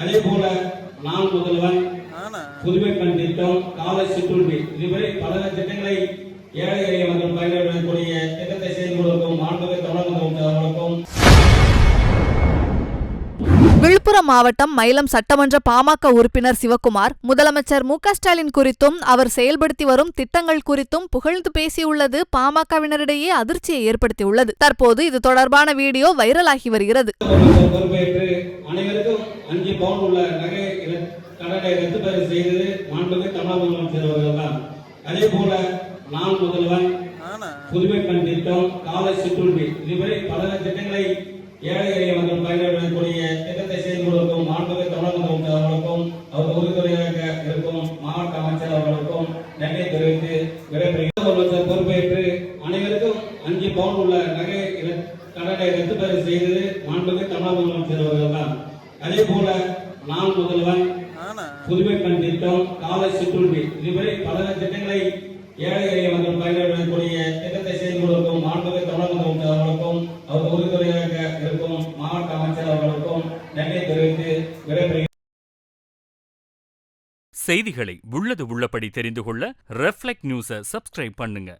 அதே போல நான் முதல்வன், புதுமை பெண் திட்டம், காலை சிற்றுண்டி இதுவரை பல திட்டங்களை ஏழை எளிய மக்கள் பயன்பெறக்கூடிய திட்டத்தை செயல்படுத்தும் மாண்புமிகு தமிழக முதலமைச்சர்களுக்கும் விழுப்புரம் மாவட்டம் மயிலம் சட்டமன்ற பாமக உறுப்பினர் சிவக்குமார் முதலமைச்சர் மு.க.ஸ்டாலின் குறித்தும் அவர் செயல்படுத்தி வரும் திட்டங்கள் குறித்தும் புகழ்ந்து பேசியுள்ளது பாமகவினரிடையே அதிர்ச்சியை ஏற்படுத்தியுள்ளது. தற்போது இது தொடர்பான வீடியோ வைரலாகி வருகிறது. பொறுப்பேற்று அனைவருக்கும் 5 பவுன் உள்ள நகை கடனை ரத்து செய்தது மாண்புமிகு தமிழக முதலமைச்சர் அவர்கள் தான். அதே போல நான் முதல்வன், புதுமை பெண் திட்டம், காலை சிற்றுண்டி இதுவரை பல திட்டங்களை ஏழை எளிய மக்கள் பயன்பெறக்கூடிய திட்டத்தை செயல்படுத்தும் மாண்புமிகு தமிழக முதலமைச்சர் அவர்களுக்கும் அவர் உறுதுணையாக இருக்கும் மாவட்ட அமைச்சர் அவர்களுக்கும் நன்றி தெரிவித்து விடைபெறுகிறேன். பொறுப்பேற்று அனைவருக்கும் 5 பவுன் உள்ள நகை கடனை ரத்து செய்தது மாண்புமிகு தமிழக முதலமைச்சர் அவர்கள் தான். அதே போல நான் முதல்வன், புதுமை பெண் திட்டம், காலை சிற்றுண்டி இதுவரை பல திட்டங்களை ஏழை எளிய மக்கள் பயன்பெறக்கூடிய திட்டத்தை செயல்படுத்தும் மாண்புமிகு தமிழக முதலமைச்சர் அவர்களுக்கும் அவர் உறுதுணையாக இருக்கும் மாவட்ட அமைச்சர் அவர்களுக்கும் நன்றி தெரிவித்து விடைபெறுகிறேன். செய்திகளை உள்ளது உள்ளபடி தெரிந்து கொள்ள ரெஃப்ளெக்ட் நியூஸை சப்ஸ்கிரைப் பண்ணுங்க.